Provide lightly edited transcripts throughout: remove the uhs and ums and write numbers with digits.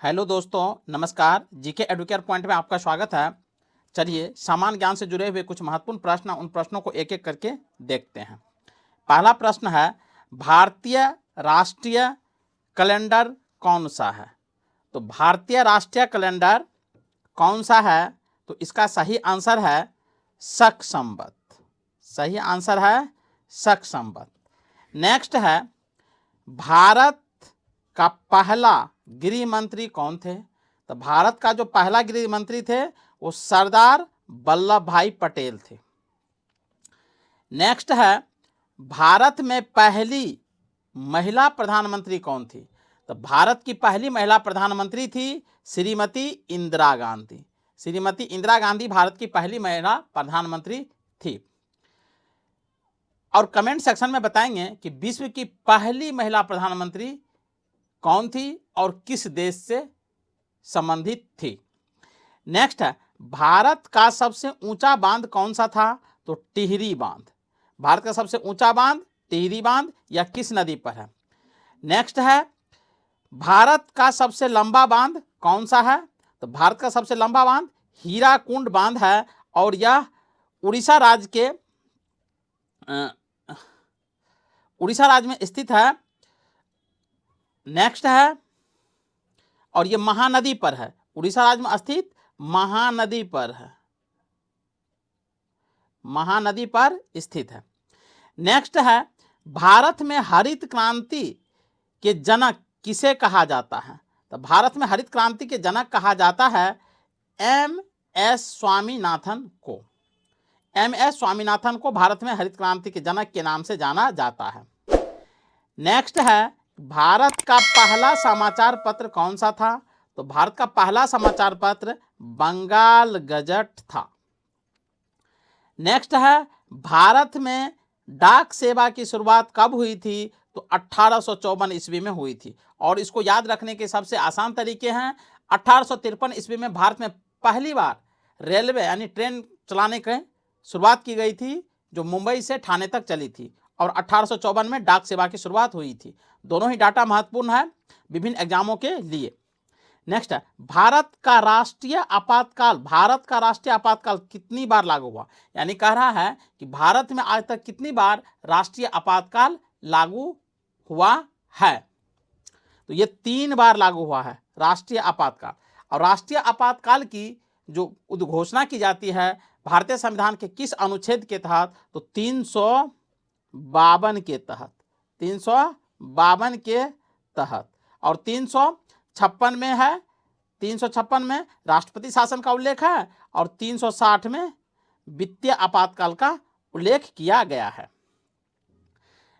Hello दोस्तों, नमस्कार। GK Educare point में आपका स्वागत है। चलिए, सामान्य ज्ञान से जुड़े हुए कुछ महत्वपूर्ण प्रश्न, उन प्रश्नों को एक एक करके देखते हैं। पहला प्रश्न है, भारतीय राष्ट्रीय कैलेंडर कौन सा है? तो भारतीय राष्ट्रीय कैलेंडर कौन सा है? तो इसका सही आंसर है शक संवत। सही आंसर है शक संवत। नेक्स्ट है, भारत का पहला गृह मंत्री कौन थे? तो भारत का जो पहला गृह मंत्री थे वो सरदार वल्लभ भाई पटेल थे। नेक्स्ट है, भारत में पहली महिला प्रधानमंत्री कौन थी? तो भारत की पहली महिला प्रधानमंत्री थी श्रीमती इंदिरा गांधी। श्रीमती इंदिरा गांधी भारत की पहली महिला प्रधानमंत्री थी। और कमेंट सेक्शन में बताएंगे कि विश्व की पहली महिला प्रधानमंत्री कौन थी और किस देश से संबंधित थी। नेक्स्ट है, भारत का सबसे ऊंचा बांध कौन सा था? तो टिहरी बांध। भारत का सबसे ऊंचा बांध टिहरी बांध, या किस नदी पर है? नेक्स्ट है, भारत का सबसे लंबा बांध कौन सा है? तो भारत का सबसे लंबा बांध हीराकुंड बांध है, और यह उड़ीसा राज्य के उड़ीसा राज्य में स्थित है। नेक्स्ट है, और ये महानदी पर है, उड़ीसा राज्य में स्थित महानदी पर है, महानदी पर स्थित है। नेक्स्ट है, भारत में हरित क्रांति के जनक किसे कहा जाता है? तो भारत में हरित क्रांति के जनक कहा जाता है एम.एस. स्वामीनाथन को। एम.एस. स्वामीनाथन को भारत में हरित क्रांति के जनक के नाम से जाना जाता है। नेक्स्ट है, भारत का पहला समाचार पत्र कौन सा था? तो भारत का पहला समाचार पत्र बंगाल गजट था। नेक्स्ट है, भारत में डाक सेवा की शुरुआत कब हुई थी? तो 1854 ईस्वी में हुई थी। और इसको याद रखने के सबसे आसान तरीके हैं। 1853 ईस्वी में भारत में पहली बार रेलवे यानी ट्रेन चलाने की शुरुआत की गई थी, जो मुंबई से ठाणे तक चली थी। और 1854 में डाक सेवा की शुरुआत हुई थी। दोनों ही डाटा महत्वपूर्ण है विभिन्न एग्जामों के लिए। नेक्स्ट है, भारत का राष्ट्रीय आपातकाल कितनी बार लागू हुआ? यानी कह रहा है कि भारत में आज तक कितनी बार राष्ट्रीय आपातकाल लागू हुआ है? तो ये 3 बार लागू हुआ है राष्ट्रीय आपातकाल। और राष्ट्रीय आपातकाल की जो उद्घोषणा की जाती है भारतीय संविधान के किस अनुच्छेद के तहत? तो 352 के तहत। 352 के तहत। और 356 में है, 356 में राष्ट्रपति शासन का उल्लेख है, और 360 में वित्तीय आपातकाल का उल्लेख किया गया है।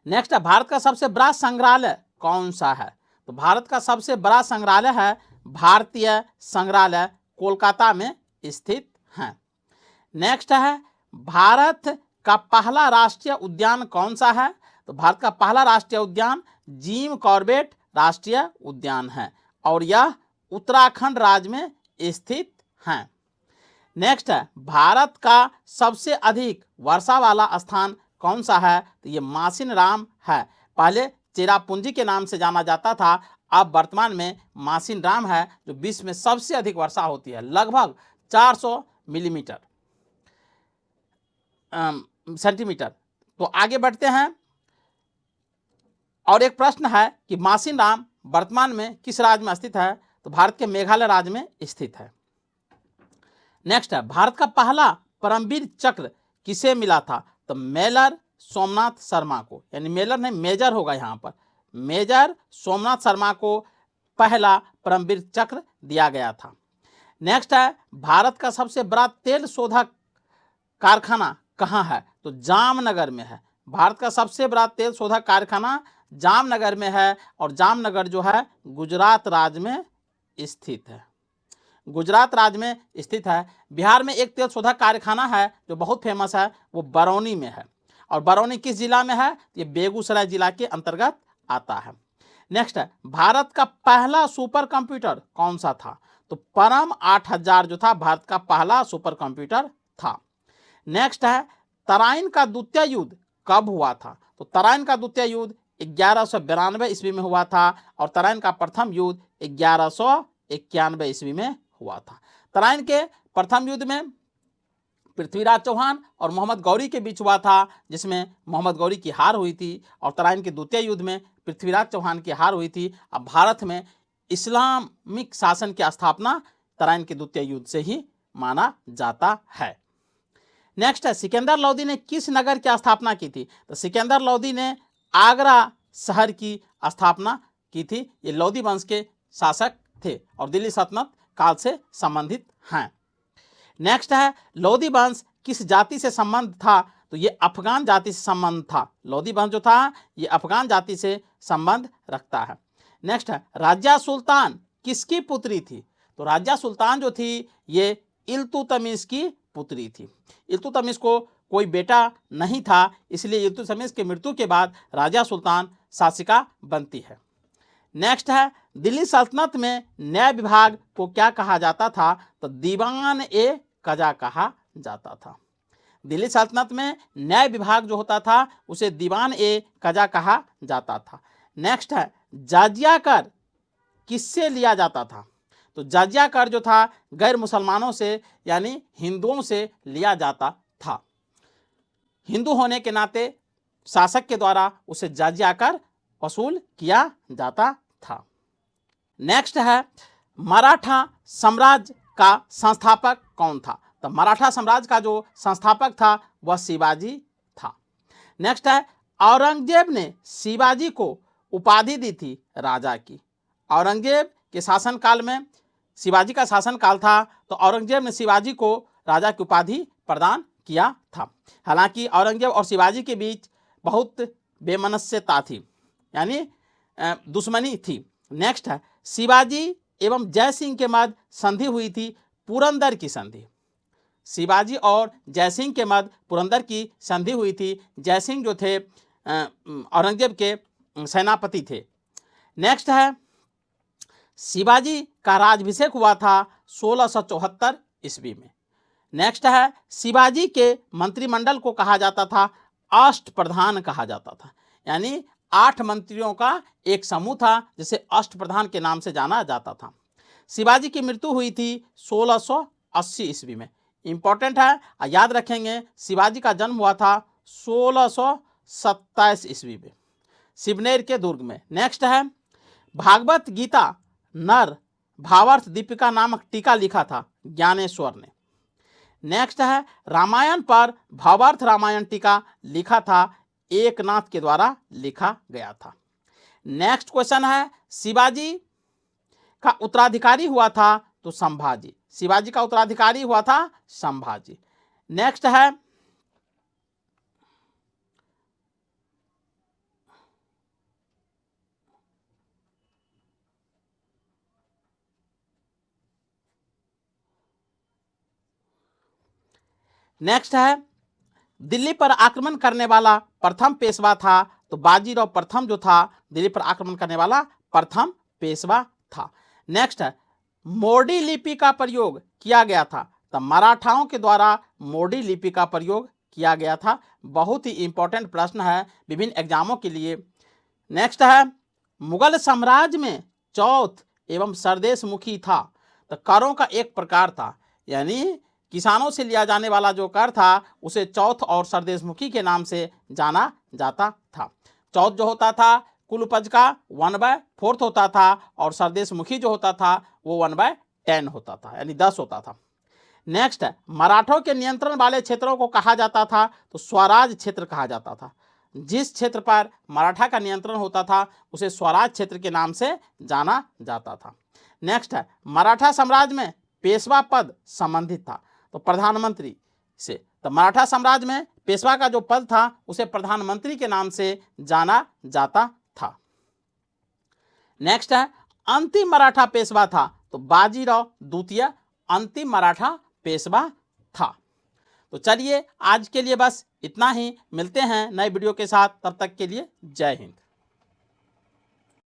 नेक्स्ट है, भारत का सबसे बड़ा संग्रहालय कौन सा है? तो भारत का सबसे बड़ा संग्रहालय है भारतीय संग्रहालय, कोलकाता में स्थित है। नेक्स्ट है, भारत का पहला राष्ट्रीय उद्यान कौन सा है? तो भारत का पहला राष्ट्रीय उद्यान जिम कॉर्बेट राष्ट्रीय उद्यान है, और यह उत्तराखंड राज्य में स्थित है। नेक्स्ट है, भारत का सबसे अधिक वर्षा वाला स्थान कौन सा है? तो ये मासिनराम है। पहले चेरापूंजी के नाम से जाना जाता था, अब वर्तमान में मासिनराम है, जो विश्व में सबसे अधिक वर्षा होती है, लगभग 400 मिलीमीटर सेंटीमीटर। तो आगे बढ़ते हैं। और एक प्रश्न है कि मासिनराम वर्तमान में किस राज्य में स्थित है? तो भारत के मेघालय राज्य में स्थित है। नेक्स्ट है, भारत का पहला परमवीर चक्र किसे मिला था? तो मेजर सोमनाथ शर्मा को, यानी मेजर नहीं मेजर होगा यहाँ पर, मेजर सोमनाथ शर्मा को पहला परमवीर चक्र दिया गया था। नेक्स्ट है, भारत का सबसे बड़ा तेल शोधक कारखाना कहाँ है? तो जामनगर में है। भारत का सबसे बड़ा तेल शोधक कारखाना जामनगर में है, और जामनगर जो है गुजरात राज्य में स्थित है। गुजरात राज्य में स्थित है। बिहार में एक तेल शोधक कारखाना है जो बहुत फेमस है, वो बरौनी में है। और बरौनी किस जिला में है? ये बेगूसराय जिला के अंतर्गत आता है। नेक्स्ट है, भारत का पहला सुपर कंप्यूटर कौन सा था? तो परम 8000 जो था भारत का पहला सुपर कंप्यूटर था। नेक्स्ट है, तराइन का द्वितीय युद्ध कब हुआ था? तो तराइन का द्वितीय युद्ध 1192 ईस्वी में हुआ था, और तराइन का प्रथम युद्ध 1100 1891 ईस्वी में हुआ था। तराइन के प्रथम युद्ध में पृथ्वीराज चौहान और मोहम्मद गौरी के बीच हुआ था, जिसमें मोहम्मद गौरी की हार हुई थी, और तराइन के द्वितीय युद्ध में पृथ्वीराज चौहान की हार हुई थी। अब भारत में इस्लामिक शासन की स्थापना तराइन के द्वितीय युद्ध से ही माना जाता है। नेक्स्ट है, सिकंदर लोदी ने किस नगर की स्थापना की थी? तो सिकंदर लोदी ने आगरा शहर की स्थापना की थी। ये लोदी वंश के शासक थे और दिल्ली सल्तनत काल से संबंधित हैं। नेक्स्ट है, लोदी वंश किस जाति से संबंध था? तो ये अफगान जाति से संबंध था। लोदी वंश जो था ये अफगान जाति से संबंध रखता है। नेक्स्ट है, राजिया सुल्तान किसकी पुत्री थी? तो राजिया सुल्तान जो थी ये इल्तुतमिश की पुत्री थी। इल्तुतमिश को कोई बेटा नहीं था, इसलिए इल्तुतमिश की मृत्यु के बाद राजिया सुल्तान शासिका बनती है। नेक्स्ट है, दिल्ली सल्तनत में न्याय विभाग को क्या कहा जाता था? तो दीवान ए कजा कहा जाता था। दिल्ली सल्तनत में न्याय विभाग जो होता था उसे दीवान ए कजा कहा जाता था। नेक्स्ट है, जाजिया कर किससे लिया जाता था? तो जाजिया कर जो था गैर मुसलमानों से यानी हिंदुओं से लिया जाता था। हिंदू होने के नाते शासक के द्वारा उसे जाजिया कर वसूल किया जाता था। नेक्स्ट है, मराठा साम्राज्य का संस्थापक कौन था? तो मराठा साम्राज्य का जो संस्थापक था वह शिवाजी था। नेक्स्ट है, औरंगजेब ने शिवाजी को उपाधि दी थी राजा की। औरंगजेब के शासनकाल में शिवाजी का शासनकाल था, तो औरंगजेब ने शिवाजी को राजा की उपाधि प्रदान किया था। हालांकि औरंगजेब और शिवाजी के बीच बहुत बेमनस्यता थी, यानी दुश्मनी थी। नेक्स्ट है, शिवाजी एवं जय सिंह के मध्य संधि हुई थी, पुरंदर की संधि। शिवाजी और जय सिंह के मध्य पुरंदर की संधि हुई थी। जय सिंह जो थे औरंगजेब के सेनापति थे। नेक्स्ट है, शिवाजी का राज्याभिषेक हुआ था 1674 ईस्वी में। नेक्स्ट है, शिवाजी के मंत्रिमंडल को कहा जाता था अष्टप्रधान कहा जाता था, यानी 8 मंत्रियों का एक समूह था जिसे अष्टप्रधान के नाम से जाना जाता था। शिवाजी की मृत्यु हुई थी 1680 ईस्वी में। इंपॉर्टेंट है, याद रखेंगे, शिवाजी का जन्म हुआ था 1627 ईस्वी में शिवनेर के दुर्ग में। नेक्स्ट है, भागवत गीता नर भावार्थ दीपिका नामक टीका लिखा था ज्ञानेश्वर ने। नेक्स्ट है, रामायण पर भावार्थ रामायण टीका लिखा था एकनाथ के द्वारा लिखा गया था। नेक्स्ट क्वेश्चन है, शिवाजी का उत्तराधिकारी हुआ था तो संभाजी। शिवाजी का उत्तराधिकारी हुआ था संभाजी। नेक्स्ट है, दिल्ली पर आक्रमण करने वाला प्रथम पेशवा था तो बाजीराव प्रथम जो था दिल्ली पर आक्रमण करने वाला प्रथम पेशवा था। नेक्स्ट है, मोडी लिपि का प्रयोग किया गया था तो मराठाओं के द्वारा मोडी लिपि का प्रयोग किया गया था। बहुत ही इंपॉर्टेंट प्रश्न है विभिन्न एग्जामों के लिए। नेक्स्ट है, मुगल साम्राज्य में चौथ एवं सरदेशमुखी था तो करों का एक प्रकार था, यानी किसानों से लिया जाने वाला जो कर था उसे चौथ और सरदेशमुखी के नाम से जाना जाता था। चौथ जो होता था कुल उपज का 1/4 होता था और सरदेशमुखी जो होता था वो 1/10 होता था, यानी 10 होता था। नेक्स्ट है, मराठों के नियंत्रण वाले क्षेत्रों को कहा जाता था तो स्वराज क्षेत्र कहा जाता था। जिस क्षेत्र पर मराठा का नियंत्रण होता था उसे स्वराज क्षेत्र के नाम से जाना जाता था। नेक्स्ट है, मराठा साम्राज्य में पेशवा पद संबंधित था तो प्रधानमंत्री से, तो मराठा साम्राज्य में पेशवा का जो पद था उसे प्रधानमंत्री के नाम से जाना जाता था। नेक्स्ट है, अंतिम मराठा पेशवा था तो बाजीराव द्वितीय अंतिम मराठा पेशवा था। तो चलिए आज के लिए बस इतना ही, मिलते हैं नए वीडियो के साथ, तब तक के लिए जय हिंद।